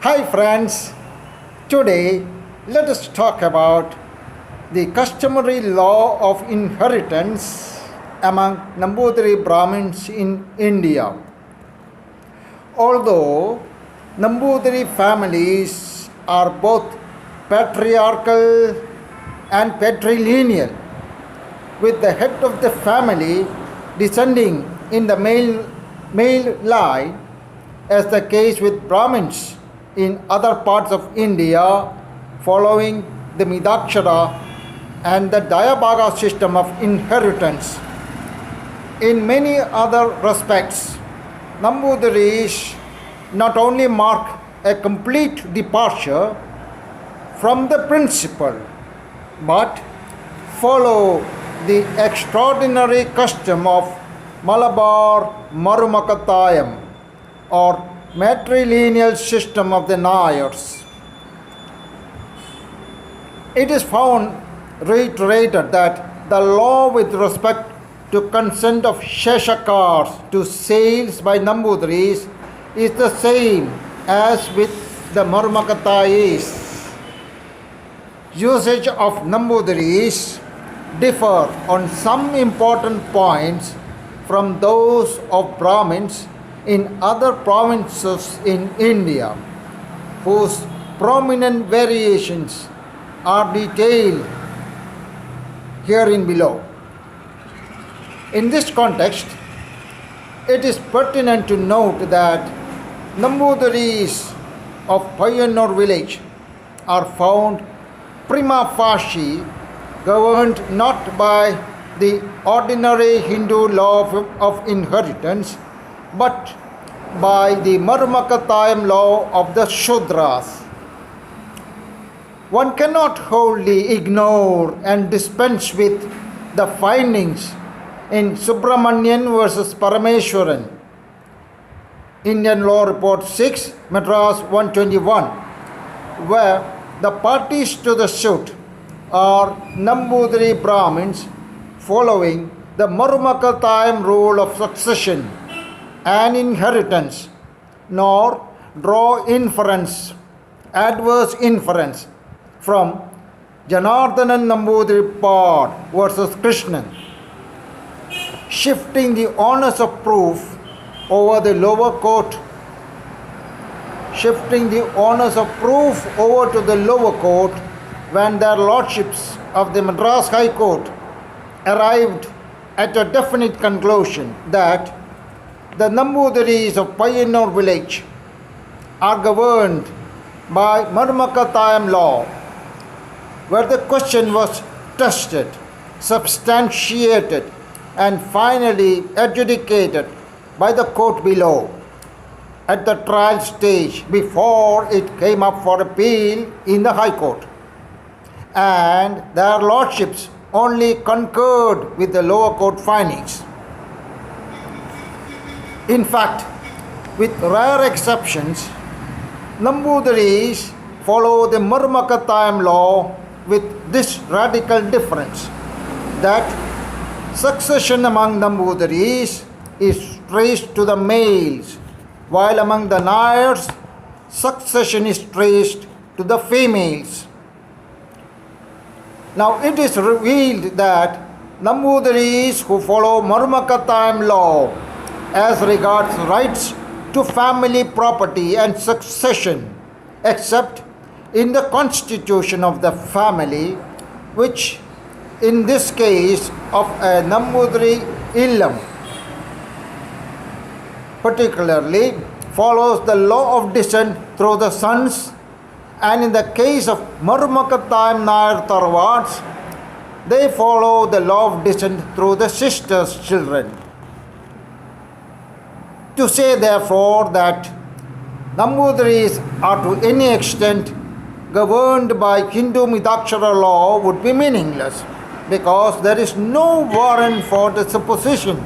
Hi friends, today let us talk about the customary law of inheritance among Nambudiri Brahmins in India. Although Nambudiri families are both patriarchal and patrilineal, with the head of the family descending in the male line, as the case with Brahmins in other parts of India following the Midakshara and the Dayabhaga system of inheritance. In many other respects, Nambudiris not only mark a complete departure from the principle but follow the extraordinary custom of Malabar Marumakatayam or matrilineal system of the Nayars. It is found reiterated that the law with respect to consent of Sheshakars to sales by Nambudiris is the same as with the Marumakatayis. Usage of Nambudiris differ on some important points from those of Brahmins in other provinces in India, whose prominent variations are detailed herein below. In this context, it is pertinent to note that Nambudiris of Payyannur village are found prima facie governed not by the ordinary Hindu law of inheritance but by the Marumakatayam law of the Shudras. One cannot wholly ignore and dispense with the findings in Subramanian versus Parameshwaran, Indian Law Report 6, Madras 121, where the parties to the suit are Nambudiri Brahmins following the Marumakatayam rule of succession and inheritance, nor draw adverse inference from Janardhanan Nambudiri part versus Krishnan, shifting the onus of proof over to the lower court when their lordships of the Madras High Court arrived at a definite conclusion that the Nambudiris of Payyannur village are governed by Marumakatayam law, where the question was tested, substantiated, and finally adjudicated by the court below at the trial stage before it came up for appeal in the High Court, and their lordships only concurred with the lower court findings. In fact, with rare exceptions, Nambudiris follow the Marumakatayam law with this radical difference, that succession among Nambudiris is traced to the males, while among the Nayars, succession is traced to the females. Now it is revealed that Nambudiris who follow Marumakatayam law as regards rights to family property and succession, except in the constitution of the family, which in this case of a Nambudiri illam particularly follows the law of descent through the sons, and in the case of Marumakatayam Nayar Tarwats, they follow the law of descent through the sisters' children. To say therefore that Nambudiris are to any extent governed by Hindu Midakshara law would be meaningless, because there is no warrant for the supposition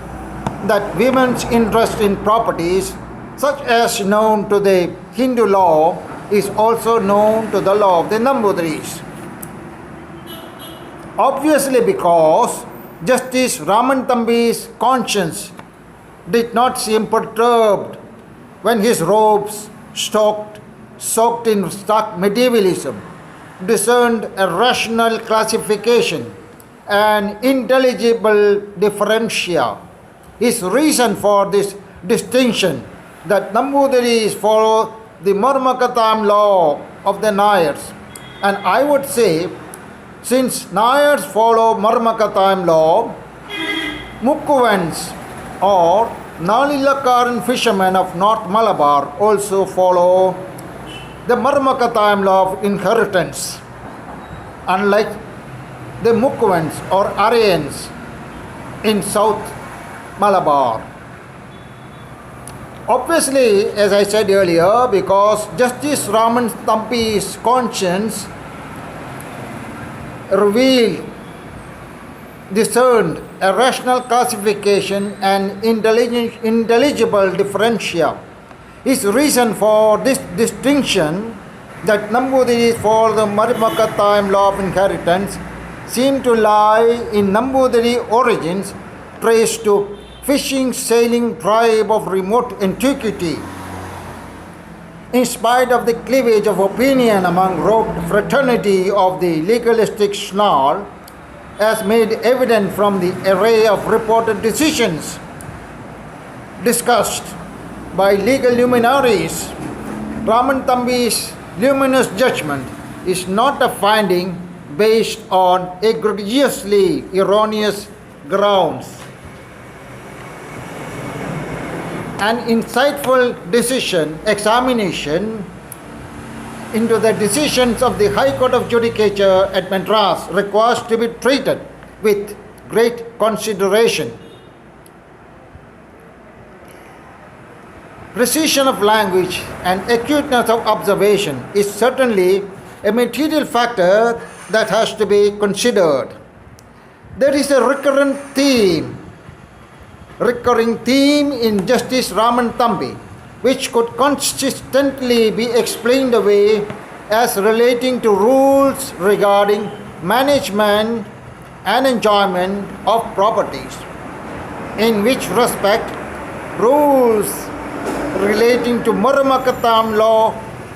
that women's interest in properties, such as known to the Hindu law, is also known to the law of the Nambudiris. Obviously, because Justice Raman Tampi's conscience did not seem perturbed when his robes, stocked soaked in stark medievalism, discerned a rational classification and intelligible differentia. His reason for this distinction that Nambudiris follow the Marmakatam law of the Nayars, and I would say, since Nayars follow Marmakatam law, Mukkuvans or Nalilakaran fishermen of North Malabar also follow the Marmakatam law of inheritance, unlike the Mukkuvans or Aryans in South Malabar. Obviously, as I said earlier, because Justice Raman Tampi's conscience revealed, discerned a rational classification and intelligible differentia. His reason for this distinction that Nambudiris follow the Marmakatam law of inheritance seem to lie in Nambudiri origins traced to fishing sailing tribe of remote antiquity. In spite of the cleavage of opinion among rogue fraternity of the legalistic snarl, as made evident from the array of reported decisions discussed by legal luminaries, Raman Tampi's luminous judgment is not a finding based on egregiously erroneous grounds. An insightful examination into the decisions of the High Court of Judicature at Madras requires to be treated with great consideration. Precision of language and acuteness of observation is certainly a material factor that has to be considered. There is a recurring theme in Justice Raman Tampi, which could consistently be explained away as relating to rules regarding management and enjoyment of properties, in which respect rules relating to Marmakatam law,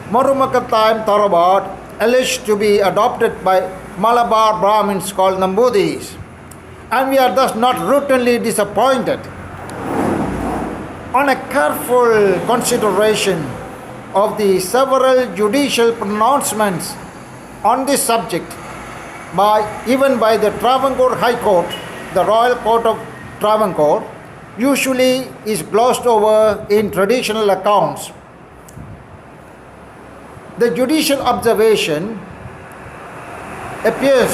Marmakatam Tarabat, alleged to be adopted by Malabar Brahmins called Nambudiris, and we are thus not routinely disappointed. On a careful consideration of the several judicial pronouncements on this subject, even by the Travancore High Court, the Royal Court of Travancore, usually is glossed over in traditional accounts. The judicial observation appears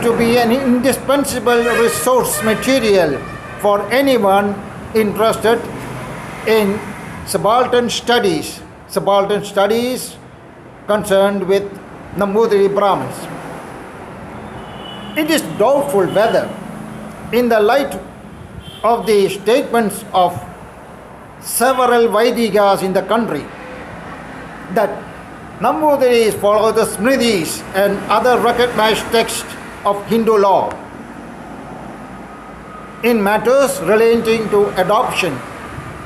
to be an indispensable resource material for anyone interested in subaltern studies concerned with Nambudiri Brahmins. It is doubtful whether, in the light of the statements of several Vaidikas in the country, that Nambudiris follow the Smridhis and other recognized texts of Hindu law in matters relating to adoption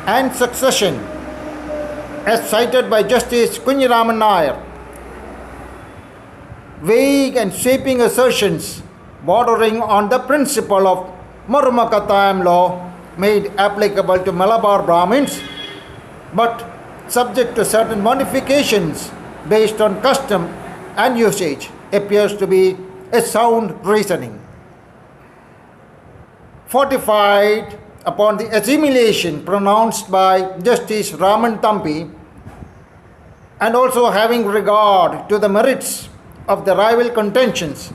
and succession, as cited by Justice Kunjiraman Nair. Vague and sweeping assertions bordering on the principle of Marmakatam law made applicable to Malabar Brahmins, but subject to certain modifications based on custom and usage, appears to be a sound reasoning. Fortified upon the assimilation pronounced by Justice Raman Tampi, and also having regard to the merits of the rival contentions,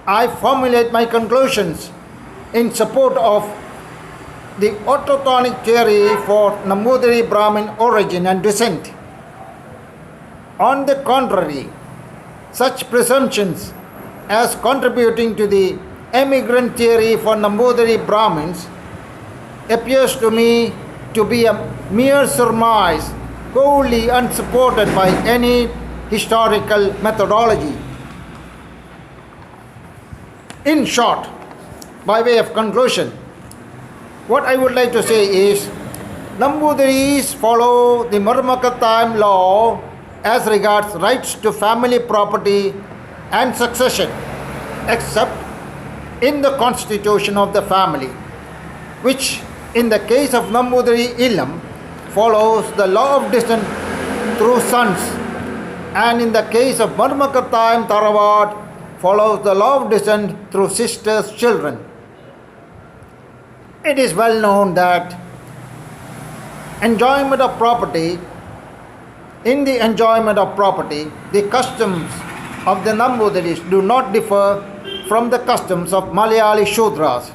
I formulate my conclusions in support of the autochthonic theory for Nambudiri Brahmin origin and descent. On the contrary, such presumptions as contributing to the emigrant theory for Nambudiri Brahmins appears to me to be a mere surmise, wholly unsupported by any historical methodology. In short, by way of conclusion, what I would like to say is, Nambudiris follow the Marmakatam law as regards rights to family property and succession, except in the constitution of the family, which in the case of Nambudiri Illam follows the law of descent through sons, and in the case of Marmakatayam Tarawad follows the law of descent through sisters' children. It is well known that enjoyment of property, in the enjoyment of property, the customs of the Nambudiris do not differ from the customs of Malayali Shudras.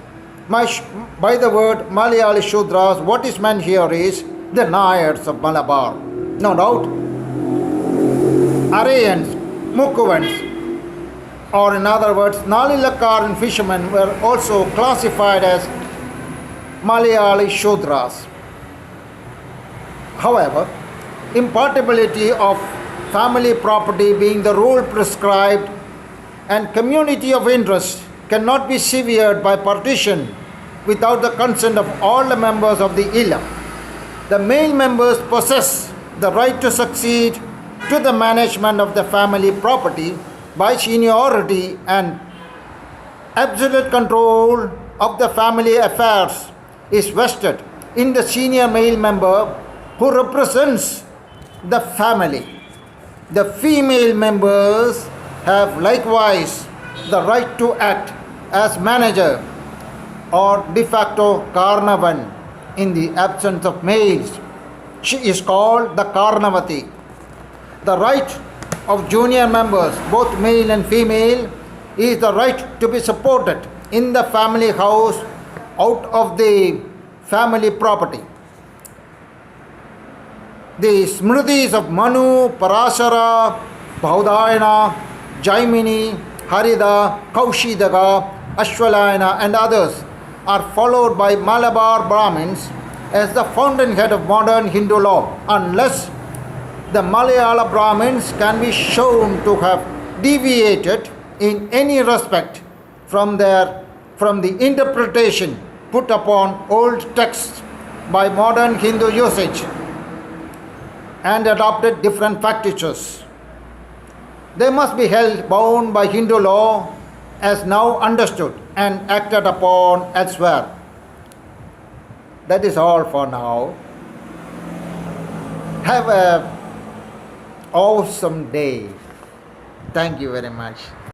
By the word Malayali Shudras, what is meant here is the Nayars of Malabar. No doubt, Arayans, Mukuvans, or in other words, Nalilakar and fishermen were also classified as Malayali Shudras. However, impartiality of family property being the rule prescribed and community of interest cannot be severed by partition without the consent of all the members of the Illam. The male members possess the right to succeed to the management of the family property by seniority, and absolute control of the family affairs is vested in the senior male member who represents the family. The female members have likewise the right to act as manager or de facto Karnavan in the absence of males. She is called the Karnavati. The right of junior members, both male and female, is the right to be supported in the family house out of the family property. The Smritis of Manu, Parashara, Baudayana, Jaimini, Harida, Kaushidaga, Ashwalayana and others are followed by Malabar Brahmins as the fountainhead of modern Hindu law, unless the Malayala Brahmins can be shown to have deviated in any respect from the interpretation put upon old texts by modern Hindu usage and adopted different practices. They must be held bound by Hindu law as now understood and acted upon elsewhere. That is all for now. Have a awesome day. Thank you very much.